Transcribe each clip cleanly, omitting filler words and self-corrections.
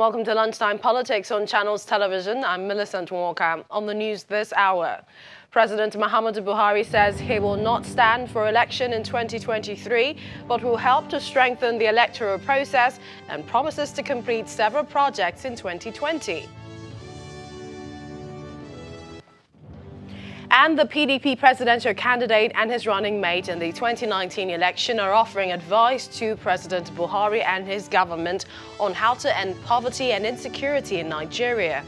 Welcome to Lunchtime Politics on Channels Television. I'm Millicent Walker. On the news this hour, President Muhammadu Buhari says he will not stand for election in 2023, but will help to strengthen the electoral process and promises to complete several projects in 2020. And the PDP presidential candidate and his running mate in the 2019 election are offering advice to President Buhari and his government on how to end poverty and insecurity in Nigeria.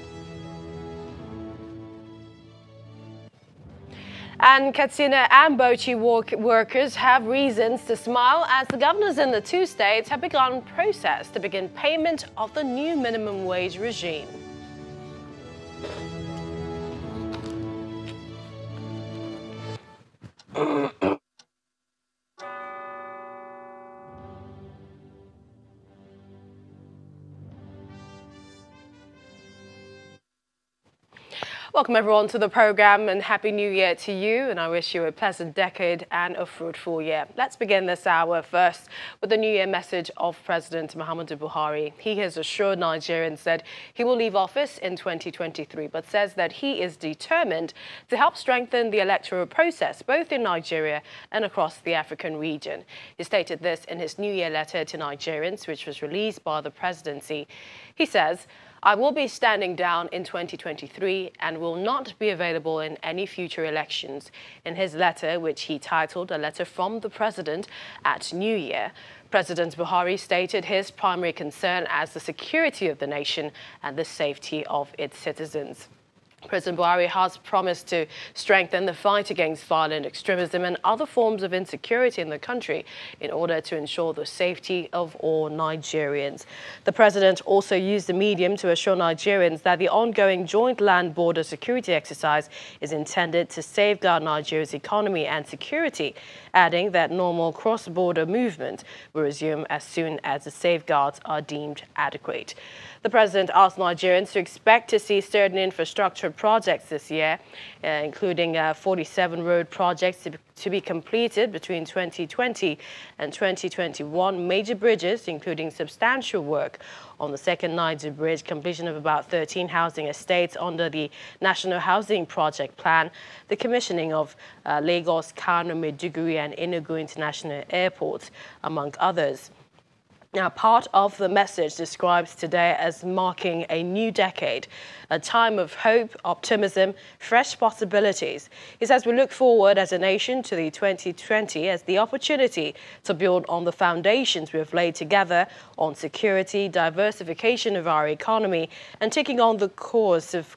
And Katsina and Bauchi workers have reasons to smile as the governors in the two states have begun a process to begin payment of the new minimum wage regime. Welcome everyone to the program and Happy New Year to you, and I wish you a pleasant decade and a fruitful year. Let's begin this hour first with the New Year message of President Muhammadu Buhari. He has assured Nigerians that he will leave office in 2023, but says that he is determined to help strengthen the electoral process both in Nigeria and across the African region. He stated this in his New Year letter to Nigerians, which was released by the presidency. He says, "I will be standing down in 2023 and will not be available in any future elections." In his letter, which he titled A Letter from the President at New Year, President Buhari stated his primary concern as the security of the nation and the safety of its citizens. President Buhari has promised to strengthen the fight against violent extremism and other forms of insecurity in the country in order to ensure the safety of all Nigerians. The president also used the medium to assure Nigerians that the ongoing joint land border security exercise is intended to safeguard Nigeria's economy and security, adding that normal cross-border movement will resume as soon as the safeguards are deemed adequate. The president asked Nigerians to expect to see certain infrastructure projects this year, including 47 road projects to be completed between 2020 and 2021, major bridges, including substantial work on the second Niger Bridge, completion of about 13 housing estates under the National Housing Project Plan, the commissioning of Lagos, Kano, Maiduguri and Enugu International Airports, among others. Now, part of the message describes today as marking a new decade, a time of hope, optimism, fresh possibilities. He says we look forward as a nation to the 2020 as the opportunity to build on the foundations we have laid together on security, diversification of our economy, and taking on the curse of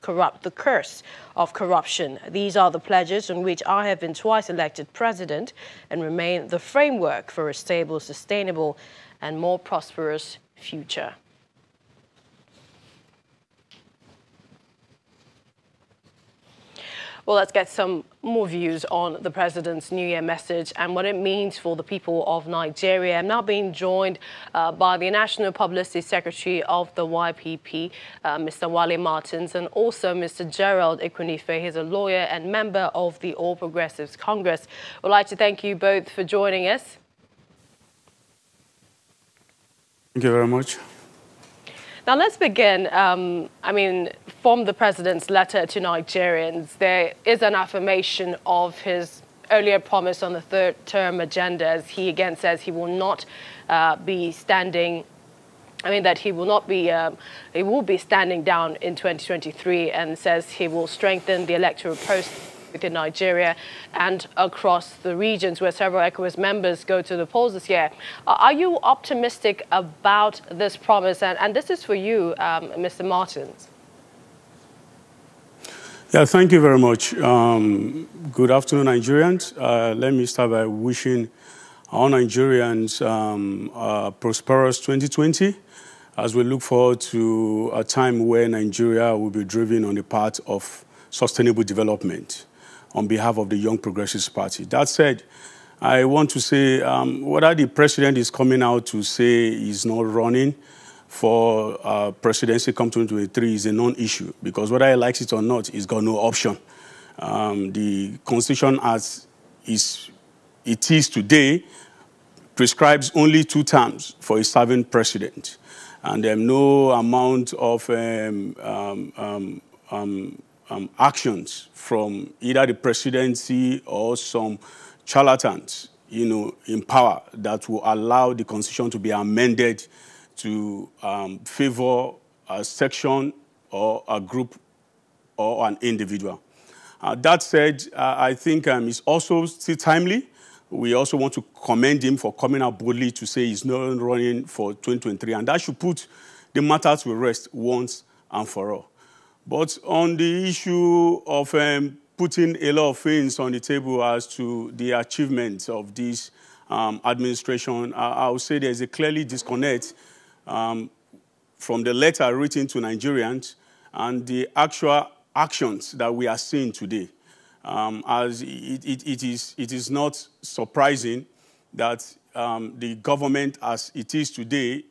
corruption. These are the pledges on which I have been twice elected president and remain the framework for a stable, sustainable, and more prosperous future. Well, let's get some more views on the president's New Year message and what it means for the people of Nigeria. I'm now being joined by the National Publicity Secretary of the YPP, Mr. Wale Martins, and also Mr. Gerald Ekwunife. He's a lawyer and member of the All Progressives Congress. I'd like to thank you both for joining us. Thank you very much. Now, let's begin. From the president's letter to Nigerians, there is an affirmation of his earlier promise on the third-term agenda, as he again says he will not be standing. He will be standing down in 2023, and says he will strengthen the electoral process in Nigeria and across the regions where several ECOWAS members go to the polls this year. Are you optimistic about this promise? And this is for you, Mr. Martins. Yeah, thank you very much. Good afternoon, Nigerians. Let me start by wishing all Nigerians a prosperous 2020 as we look forward to a time where Nigeria will be driven on the path of sustainable development on behalf of the Young Progressives Party. That said, I want to say whether the president is coming out to say he's not running for presidency come 2023 is a non-issue, because whether he likes it or not, he's got no option. The Constitution as it is today prescribes only 2 terms for a serving president. and no amount of actions from either the presidency or some charlatans, in power that will allow the constitution to be amended to favor a section or a group or an individual. That said, I think it's also still timely. We also want to commend him for coming out boldly to say he's not running for 2023, and that should put the matter to rest once and for all. But on the issue of putting a lot of things on the table as to the achievements of this administration, I would say there's a clearly disconnect from the letter written to Nigerians and the actual actions that we are seeing today. As it is not surprising that the government as it is today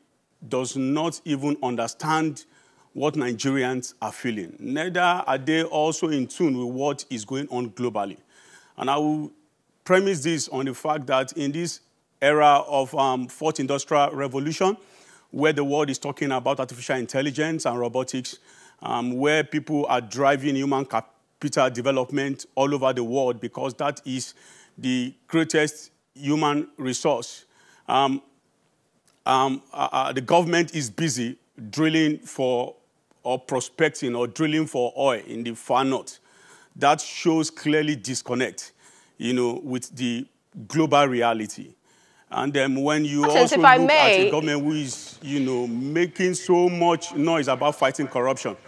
does not even understand what Nigerians are feeling. Neither are they also in tune with what is going on globally. And I will premise this on the fact that in this era of fourth industrial revolution, where the world is talking about artificial intelligence and robotics, where people are driving human capital development all over the world because that is the greatest human resource. The government is busy drilling for or prospecting or drilling for oil in the far north. That shows clearly disconnect, with the global reality. And then when you also look at a government who is, making so much noise about fighting corruption,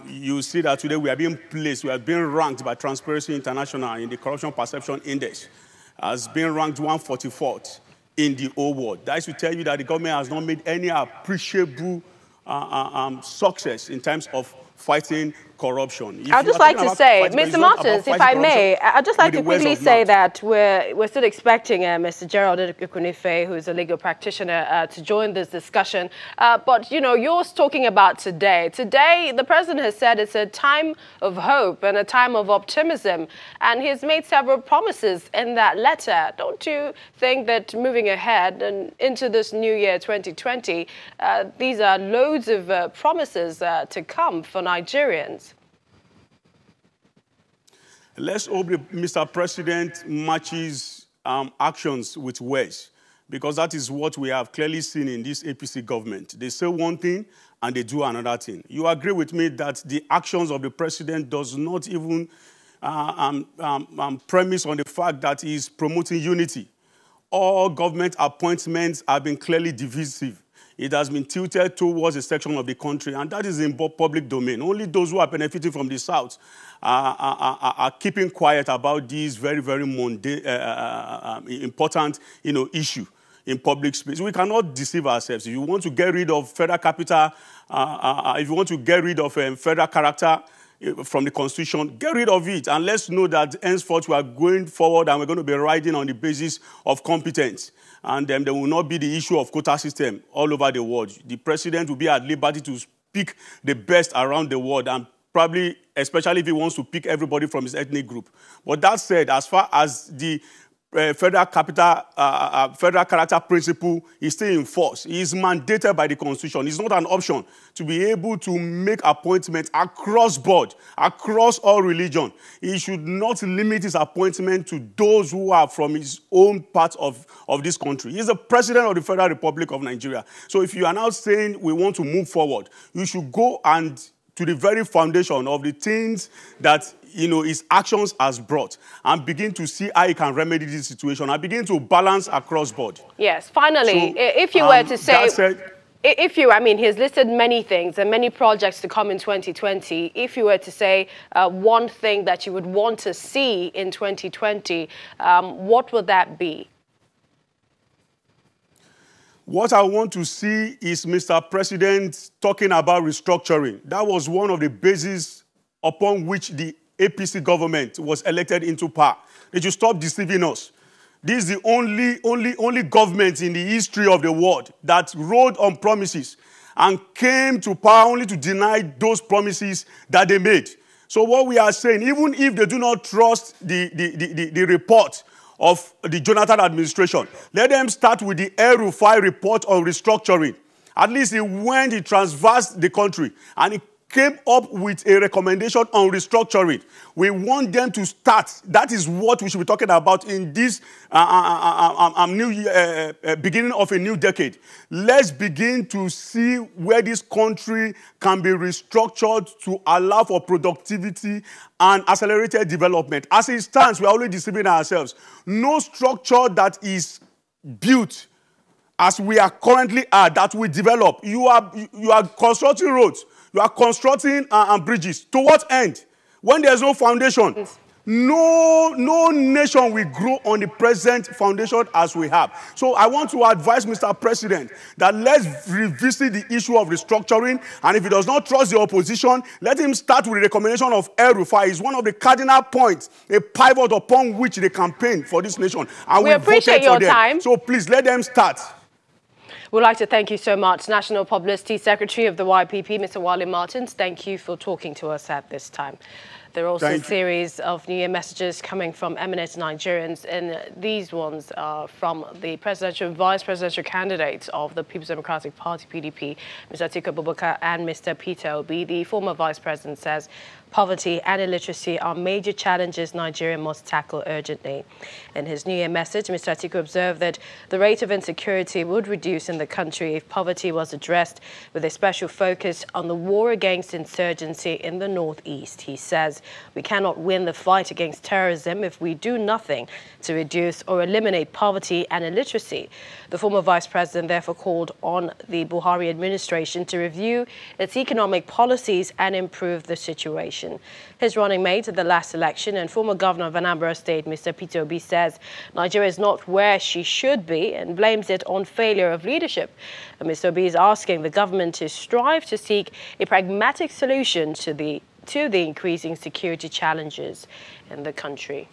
you see that today we are being ranked by Transparency International in the Corruption Perception Index as being ranked 144th in the whole world. That is to tell you that the government has not made any appreciable success in terms of fighting corruption. I'd just like to say, Mr. Martins, if I may, I'd just like to quickly say that we're still expecting Mr. Gerald Ikunife, who is a legal practitioner, to join this discussion. But, you're talking about today. Today, the president has said it's a time of hope and a time of optimism. And he's made several promises in that letter. Don't you think that moving ahead and into this new year, 2020, these are loads of promises to come for Nigerians? Let's hope Mr. President matches actions with words, because that is what we have clearly seen in this APC government. They say one thing and they do another thing. You agree with me that the actions of the president does not even premise on the fact that he is promoting unity. All government appointments have been clearly divisive. It has been tilted towards a section of the country, and that is in public domain. Only those who are benefiting from the South are keeping quiet about this very, very important, issue in public space. We cannot deceive ourselves. If you want to get rid of federal capital, if you want to get rid of federal character from the Constitution, get rid of it, and let's know that henceforth we are going forward and we're going to be riding on the basis of competence. And there will not be the issue of quota system all over the world. The president will be at liberty to pick the best around the world, and probably, especially if he wants to pick everybody from his ethnic group. But that said, as far as the federal character principle is still in force, it is mandated by the Constitution. It's not an option to be able to make appointments across board, across all religion. He should not limit his appointment to those who are from his own part of this country. He's the president of the Federal Republic of Nigeria. So if you are now saying we want to move forward, you should go and to the very foundation of the things that his actions has brought, and begin to see how he can remedy this situation and begin to balance across board. Yes, finally, so, if you were to say, he's listed many things and many projects to come in 2020. If you were to say one thing that you would want to see in 2020, what would that be? What I want to see is Mr. President talking about restructuring. That was one of the bases upon which the APC government was elected into power. They should stop deceiving us. This is the only government in the history of the world that rode on promises and came to power only to deny those promises that they made. So what we are saying, even if they do not trust the report of the Jonathan administration, let them start with the El-Rufai report on restructuring At least he went, he traversed the country, and he came up with a recommendation on restructuring. We want them to start. That is what we should be talking about in this new year, beginning of a new decade. Let's begin to see where this country can be restructured to allow for productivity and accelerated development. As it stands, we are only deceiving ourselves. No structure that is built as we are currently at, that we develop. You are constructing roads. You are constructing bridges. To what end? When there's no foundation, no nation will grow on the present foundation as we have. So I want to advise Mr. President that let's revisit the issue of restructuring. And if he does not trust the opposition, let him start with the recommendation of El-Rufai. It's one of the cardinal points, a pivot upon which they campaign for this nation. And we appreciate your time. So please let them start. We'd like to thank you so much, National Publicity Secretary of the YPP, Mr. Wale Martins. Thank you for talking to us at this time. There are also a series of New Year messages coming from eminent Nigerians, and these ones are from the presidential and vice presidential candidates of the People's Democratic Party, PDP, Mr. Atiku Abubakar and Mr. Peter Obi. The former vice president says poverty and illiteracy are major challenges Nigeria must tackle urgently. In his New Year message, Mr. Atiku observed that the rate of insecurity would reduce in the country if poverty was addressed with a special focus on the war against insurgency in the northeast. He says we cannot win the fight against terrorism if we do nothing to reduce or eliminate poverty and illiteracy. The former vice president therefore called on the Buhari administration to review its economic policies and improve the situation. His running mate at the last election and former governor of Anambra State, Mr. Peter Obi, says Nigeria is not where she should be and blames it on failure of leadership. And Mr. Obi is asking the government to strive to seek a pragmatic solution to the increasing security challenges in the country.